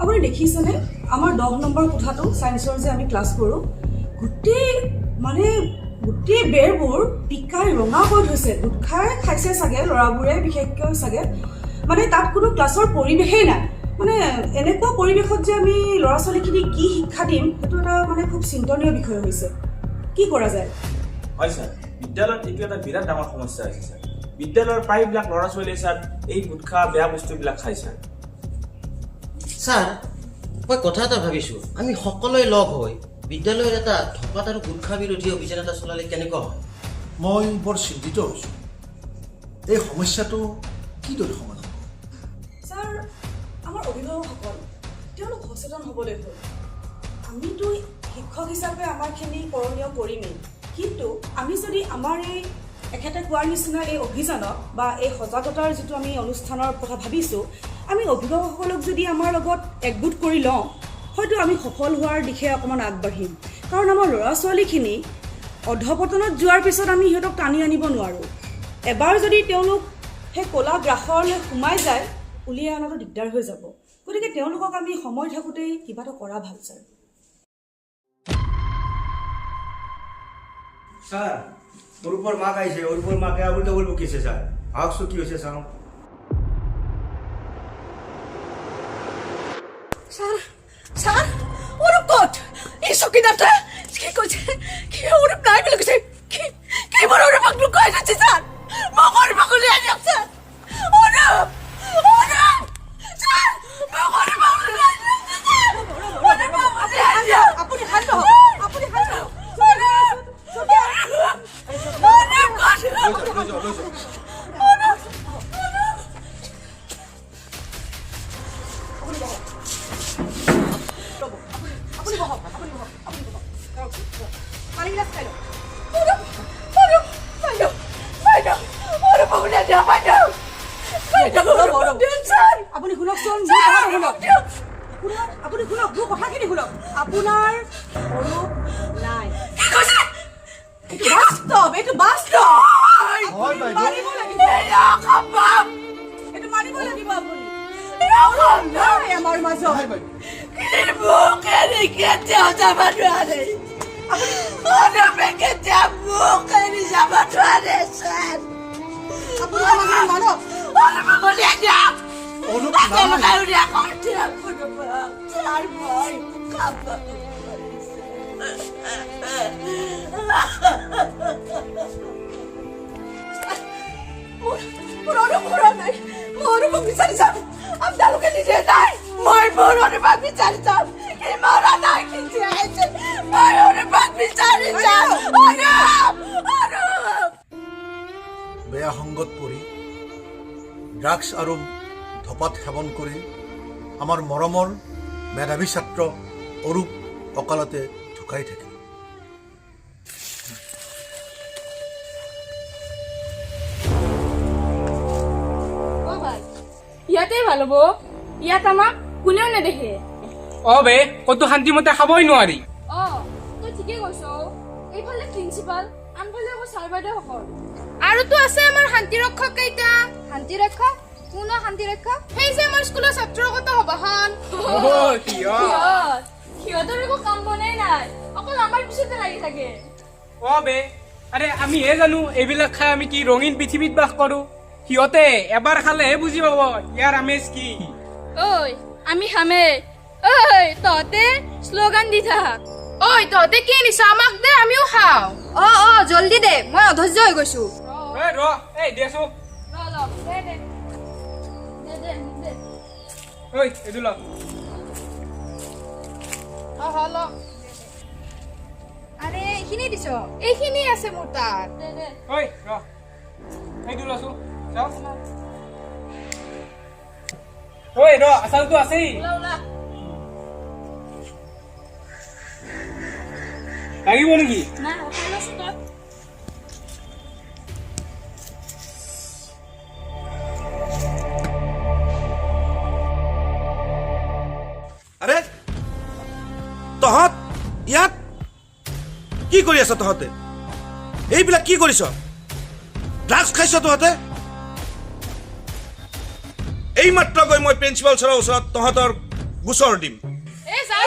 আপুনি দেখিছেনে আমাৰ 10 নম্বৰ কোঠাটো সায়েন্সৰ যে আমি ক্লাছ কৰোঁ গোটেই বেৰবোৰ পিকাই ৰঙা হৈ থৈছে গুটখাই খাইছে চাগে ল'ৰাবোৰে বিশেষকৈ চাগে মানে তাত কোনো ক্লাছৰ পৰিৱেশেই নাই মানে এনেকুৱা পৰিৱেশত যে আমি ল'ৰা ছোৱালীখিনি কি শিক্ষা দিম সেইটো এটা মানে খুব চিন্তনীয় বিষয় হৈছে কি কৰা যায় হয় স্যাৰ বিদ্যালয়ত এইটো এটা বিৰাট ডাঙৰ সমস্যা হৈছে স্যাৰ বিদ্যালয়ৰ প্ৰায়বিলাক ল'ৰা ছোৱালীয়ে স্যাৰ এই গুটখা বেয়া বস্তুবিলাক খায় স্যাৰ স্যাৰ মই কথা এটা ভাবিছোঁ আমি সকলোৱে লগ হৈ বিদ্যালয়ৰ এটা ধপাত আৰু গুটখা বিৰোধী অভিযান এটা চলালে কেনেকুৱা হয় মই বৰ চিন্তিত হৈছোঁ এই সমস্যাটো কিদৰে সমাধান হ'ব ছাৰ আমাৰ অভিভাৱকসকল তেওঁলোক সচেতন হ'ব লাগিব আমিতো শিক্ষক হিচাপে আমাৰখিনি কৰণীয় কৰিমেই কিন্তু আমি যদি আমাৰ এই এখেতে কোৱাৰ নিচিনা এই অভিযানত বা এই সজাগতাৰ যিটো আমি অনুষ্ঠানৰ কথা ভাবিছোঁ আমি অভিভাৱকসকলক যদি আমাৰ লগত একগোট কৰি লওঁ হয়তো আমি সফল হোৱাৰ দিশে অকণমান আগবাঢ়িম কাৰণ আমাৰ ল'ৰা ছোৱালীখিনি অধপতনত যোৱাৰ পিছত আমি সিহঁতক টানি আনিব নোৱাৰোঁ এবাৰ যদি তেওঁলোক সেই ক'লা গ্ৰাসলৈ সোমাই যায় উলিয়াই অনাটো দিগদাৰ হৈ যাব গতিকে তেওঁলোকক আমি সময় থাকোঁতেই কিবা এটা কৰা ভাল ছাৰ স্যাৰ ওৰ উপৰ মা গাইছে ওৰ উপৰ মাকে আবুল টাবুল বকিছে স্যাৰ আহসু কি হয়েছে স্যাৰ ছাৰ ছাৰ অৰূপ ক'ত এই চকীদাৰটা কি কৈছে কি অৰূপ নাই বুলি কৈছে কি মোৰ অৰূপক লুকুৱাই থৈছে ছাৰ মোক অৰূপক উলিয়াই দিয়ক ছাৰ অৰূপ ছাৰ মোক অৰূপক উলিয়াই দিয়ক আপুনি শান্ত আপুনি শান্ত আপুনি শুনকচোন আপুনি শুনক মোৰ কথাখিনি শুনক আপোনাৰ অৰূপ নাই এইটো বাস্তৱ মানিব লাগিব এইটো মানিব লাগিব আপুনি আমাৰ মাজত কেতিয়াও যাব নোৱাৰে কেতিয়াও মোক এৰি যাব নোৱাৰে ছাৰ আপোনাৰ মানৱ বিচাৰি যাম আপোনালোকে নিজে নাই মই মোৰ অনুভৱ বিচাৰি যাম কি মৰা নাই কি জীয়াইছে মই অনুভৱ বিচাৰি যাম বেয়া সংগত পৰি ড্ৰাগছ আৰু ধপাত সেৱন কৰি আমাৰ মৰমৰ মেধাৱী ছাত্ৰ অৰূপ অকালতে ঢুকাই থাকিল ইয়াতে ভাল হ'ব ইয়াত আমাক কোনেও নেদেখে বে কতো শান্তিমতে খাবই নোৱাৰি তই ঠিকেই কৈছ এইফালে প্ৰিন্সিপাল আনফালে আকৌ ছাৰ বাইদেউসকল আৰুতো আছে আমাৰ শান্তিৰক্ষক কেইটা শান্তিৰক্ষক কোন শান্তিৰক্ষক সেই যে আমাৰ স্কুলৰ ছাত্ৰগত সভাখন সিহঁতৰ একো কাম বনাই নাই অকল আমাৰ পিছতে লাগি থাকে বে আৰে আমি হে জানো এইবিলাক খাই আমি কি ৰঙীন পৃথিৱীত বাস কৰো সিহঁতে এবাৰ খালেহে বুজি পাব ইয়াৰ আমেজ কি ঐ আমি খামে ঐ তহঁতে শ্লোগান দি থাক ঐ তহঁতে কি নিছা আমাক দে আমিও খাওঁ জলদি দে মই অধৈৰ্য হৈ গৈছো দেছো এইটো ল আৰে এইখিনি দিছ এইখিনি আছে মোৰ তাত এইটো লছো আচাৰটো আছেই লাগিব নেকি আৰে তহঁত ইয়াত কি কৰি আছ তহঁতে এইবিলাক কি কৰিছ ড্ৰাগছ খাইছ তহঁতে এইমাত্ৰ গৈ মই প্ৰিন্সিপাল ছাৰৰ ওচৰত তহঁতৰ গোচৰ দিম এই যা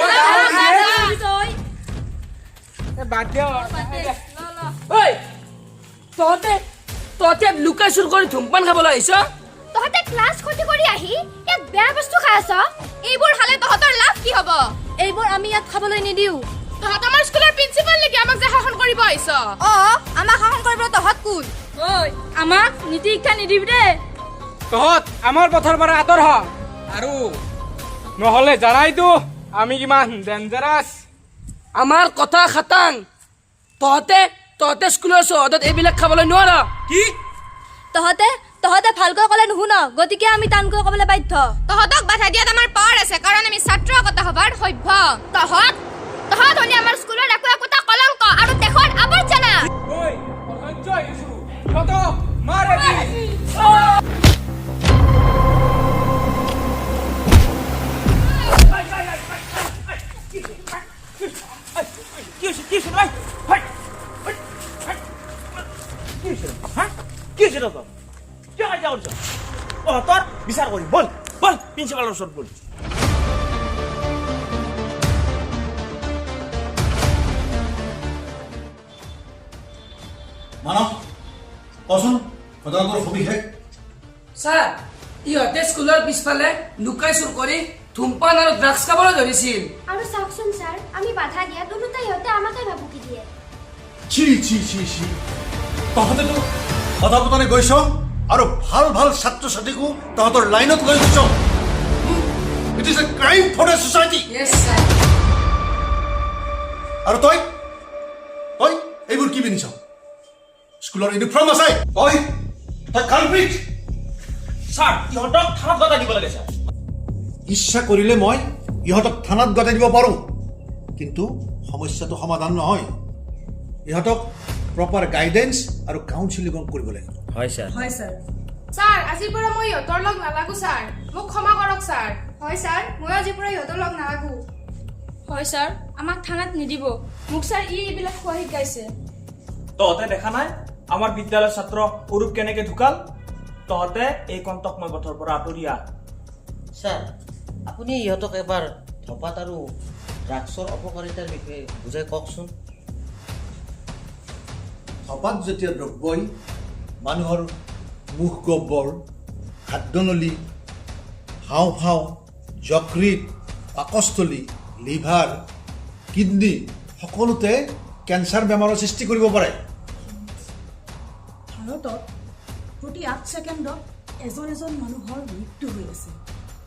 বাদ দিয় ঐ তহঁতে লুকাই চুৰ কৰি ধূমপান খাবলৈ আহিছ তহঁতে ক্লাছ ক্ষতি কৰি আহি এক বেয়া বস্তু খাই আছ এইবোৰ খালে তহঁতৰ লাভ কি হ'ব এইবোৰ আমি ইয়াত খাবলৈ নিদিও তহঁত আমাৰ স্কুলৰ প্ৰিন্সিপাল নেকি আমাক যে শাসন কৰিব আহিছ আমাক শাসন কৰিব তহঁত কোন ঐ আমাক নীতি শিক্ষা নিদিবি দে তহঁত আমাৰ পথৰ পৰা আঁতৰ হ আৰু নহ'লে জানাইতো আমি কিমান ডেঞ্জাৰাছ আমাৰ কথা খাটাং তহঁতে স্কুলৰ চৌহদত এইবিলাক খাবলৈ নোৱাৰ কি তহঁতে ভালকৈ ক'লে নুশুন গতিকে আমি টানকৈ ক'বলৈ বাধ্য তহঁতক বাধা দিয়াত আমাৰ পাৱাৰ আছে কাৰণ আমি ছাত্ৰ একতা সভাৰ সভ্য তহঁত হ'লি আমাৰ স্কুলৰ একোটা কলংক আৰু দেশৰ আৱৰ্জনা ঐ অসহ্য হৈছো তহঁতক মাৰ এটি তোৰ বিচাৰ কৰি বল বল প্ৰিন্সিপালেৰ ওসৰ বল মানৱ কচোন ঘটনাটোৰ সবিশেষ ছাৰ ইহঁতে স্কুলৰ পিছফালে লুকাই চুৰ কৰি ধূমপান আৰু ড্ৰাগছ খাবলৈ ধৰিছিল আৰু চাওকচোন ছাৰ আমি বাধা দিয়াত ওলোটাই সিহঁতে আমাকে ভাবুকি দিয়ে চি চি চি চি তহঁতেতো সদাপতনে গৈছ আৰু ভাল ভাল ছাত্ৰ ছাত্ৰীকো তহঁতৰ লাইনত লৈ গৈছ it is a crime for a society yes sir আৰু তই এইবোৰ কি পিন্ধিছ স্কুলৰ ইউনিফৰ্ম আছে তই কালপ্ৰিট স্যাৰ ইহঁতক থানাত গতা দিব লাগে স্যাৰ ইচ্ছা কৰিলে মই ইহঁতক থানাত গতাই দিব পাৰোঁ কিন্তু সমস্যাটো সমাধান নহয় ইহঁতক প্ৰপাৰ গাইডেন্স আৰু কাউন্সিলিং কৰিব লাগিব হয় ছাৰ হয় ছাৰ ছাৰ আজিৰ পৰা মই ইহঁতৰ লগ নালাগো ছাৰ মোক ক্ষমা কৰক ছাৰ হয় ছাৰ মই আজিৰ পৰা ইহঁতৰ লগ নালাগো হয় ছাৰ আমাক থানাত নিদিব মোক ছাৰ এইবিলাক খোৱা শিকাইছে তহঁতে দেখা নাই আমাৰ বিদ্যালয়ৰ ছাত্ৰ অৰূপ কেনেকে ঢুকাল তহঁতে এই কণ্টক মই পথৰ পৰা আঁতৰি আহ ছাৰ আপুনি ইহঁতক এবাৰ ধপাত আৰু ড্ৰাগছৰ অপকাৰিতাৰ বিষয়ে বুজাই কওকচোন ধপাত জাতীয় দ্ৰব্যই মানুহৰ মুখ গব্বৰ খাদ্যনলী হাওঁফাওঁ যকৃত পাকস্থলী লিভাৰ কিডনী সকলোতে কেঞ্চাৰ বেমাৰৰ সৃষ্টি কৰিব পাৰে ভাৰতত প্ৰতি 8 ছেকেণ্ডত এজন মানুহৰ মৃত্যু হৈ আছে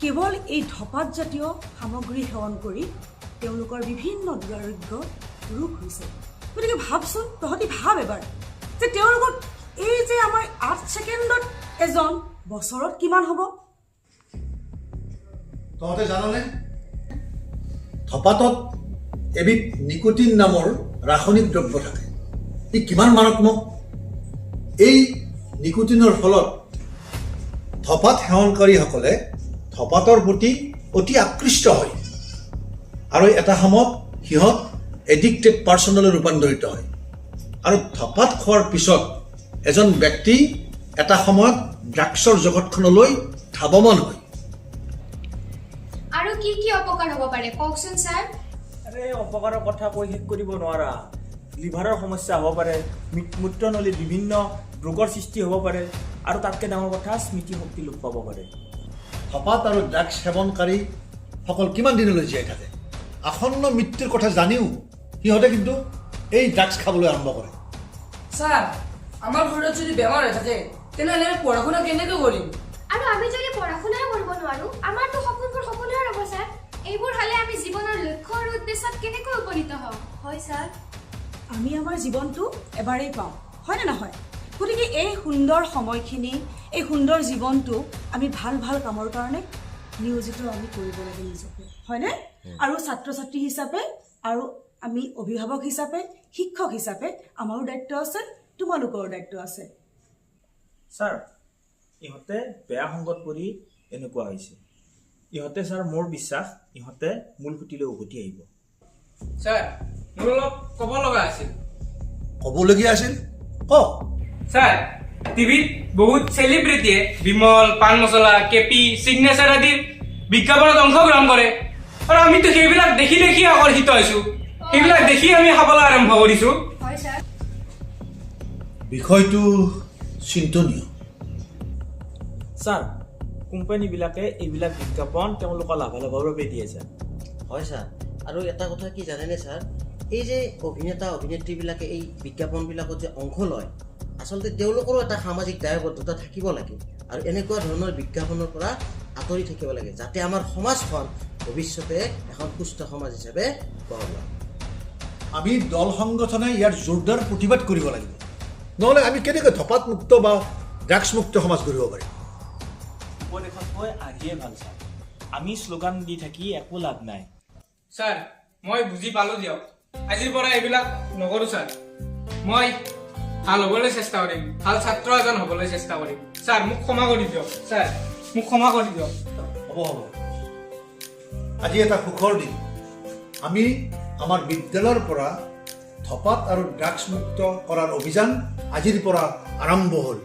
কেৱল এই ধপাত জাতীয় সামগ্ৰী সেৱন কৰি তেওঁলোকৰ বিভিন্ন দুৰাৰোগ্য ৰোগ হৈছে গতিকে ভাবচোন তহঁতি ভাব এবাৰ যে তেওঁলোকৰ এই যে আমাৰ 8 ছেকেণ্ডত এজন বছৰত কিমান হ'ব তহঁতে জাননে ধপাতত এবিধ নিকোটিন নামৰ ৰাসায়নিক দ্ৰব্য থাকে ই কিমান মাৰাত্মক এই নিকোটিনৰ ফলত ধপাত সেৱনকাৰীসকলে ধপাতৰ প্ৰতি অতি আকৃষ্ট হয় আৰু এটা সময়ত সিহঁত এডিক্টেড পাৰ্চনলৈ ৰূপান্তৰিত হয় আৰু ধপাত খোৱাৰ পিছত এজন ব্যক্তি এটা সময়ত ড্ৰাগছৰ জগতখনলৈ ধাৱমান হয় আৰু কি কি অপকাৰ হ'ব পাৰে কওকচোন ছাৰ আৰে অপকাৰৰ কথা কৈ শেষ কৰিব নোৱাৰা লিভাৰৰ সমস্যা হ'ব পাৰে মূত্ৰনলীৰ বিভিন্ন ৰোগৰ সৃষ্টি হ'ব পাৰে আৰু তাতকৈ ডাঙৰ কথা স্মৃতিশক্তি লোপ পাব পাৰে ধপাত আৰু ড্ৰাগছ সেৱনকাৰীসকল কিমান দিনলৈ জীয়াই থাকে আসন্ন মৃত্যুৰ কথা জানিও সিহঁতে কিন্তু এই ড্ৰাগছ খাবলৈ আৰম্ভ কৰে ছাৰ আমাৰ ঘৰত যদি বেমাৰ হৈ থাকে তেনেহ'লে আমি পঢ়া শুনা কেনেকৈ কৰিম আৰু আমি যদি পঢ়া শুনাই কৰিব নোৱাৰো আমাৰতো সপোনবোৰ সপোনহে ৰ'ব ছাৰ এইবোৰ খালে আমি জীৱনৰ লক্ষ্য আৰু উদ্দেশ্যত কেনেকৈ উপনীত হ'ম হয় ছাৰ আমি আমাৰ জীৱনটো এবাৰেই পাওঁ হয়নে নহয় গতিকে এই সুন্দৰ সময়খিনি এই সুন্দৰ জীৱনটো আমি ভাল ভাল কামৰ কাৰণে নিয়োজিত আমি কৰিব লাগে নিজকে হয়নে আৰু ছাত্ৰ ছাত্ৰী হিচাপে আৰু আমি অভিভাৱক হিচাপে শিক্ষক হিচাপে আমাৰো দায়িত্ব আছে তোমালোকৰো দায়িত্ব আছে ছাৰ ইহঁতে বেয়া সংগত কৰি এনেকুৱা হৈছে ইহঁতে ছাৰ মোৰ বিশ্বাস ইহঁতে মূল সুঁতিলৈ উভতি আহিব ছাৰ মোৰ অলপ ক'ব লগা আছিল ক'বলগীয়া আছিল ক ছাৰ টিভিত বহুত চেলিব্ৰিটিয়ে বিমল পান মছলা কেপি চিগনেচাৰ আদিৰ বিজ্ঞাপনত অংশগ্ৰহণ কৰে আৰু আমিতো সেইবিলাক দেখি দেখি আকৰ্ষিত হৈছো সেইবিলাক দেখি আমি খাবলৈ আৰম্ভ কৰিছো হয় ছাৰ বিষয়টো চিন্তনীয়। ছাৰ কোম্পানীবিলাকে এইবিলাক বিজ্ঞাপন তেওঁলোকৰ লাভালাভৰ বাবে দিয়ে ছাৰ। হয় ছাৰ, আৰু এটা কথা কি জানেনে ছাৰ, এই যে অভিনেতা অভিনেত্ৰীবিলাকে এই বিজ্ঞাপনবিলাকত যে অংশ লয়, আচলতে তেওঁলোকৰো এটা সামাজিক দায়বদ্ধতা থাকিব লাগে আৰু এনেকুৱা ধৰণৰ বিজ্ঞাপনৰ পৰা আঁতৰি থাকিব লাগে যাতে আমাৰ সমাজখন ভৱিষ্যতে এখন সুস্থ সমাজ হিচাপে গঢ় লয়। আমি দল সংগঠনে ইয়াৰ জোৰদাৰ প্ৰতিবাদ কৰিব লাগিব, নহ'লে আমি কেনেকৈ ধপাতমুক্ত বা ড্ৰাগছমুক্ত সমাজ গঢ়িব পাৰিম। উপদেশতকৈ আহিয়ে ভাল ছাৰ। আমি শ্লোগান দি থাকি একো লাভ নাই। ছাৰ মই বুজি পালো দিয়ক, আজিৰ পৰা এইবিলাক নকৰো ছাৰ। মই ভাল হ'বলৈ চেষ্টা কৰিম, ভাল ছাত্ৰ এজন হ'বলৈ চেষ্টা কৰিম। ছাৰ মোক ক্ষমা কৰি দিয়ক, ছাৰ মোক ক্ষমা কৰি দিয়ক। হ'ব আজি এটা সুখৰ দিন। আমি আমাৰ বিদ্যালয়ৰ পৰা ধপাত আৰু ড্ৰাগছমুক্ত কৰাৰ অভিযান আজিৰ পৰা আৰম্ভ হ'ল।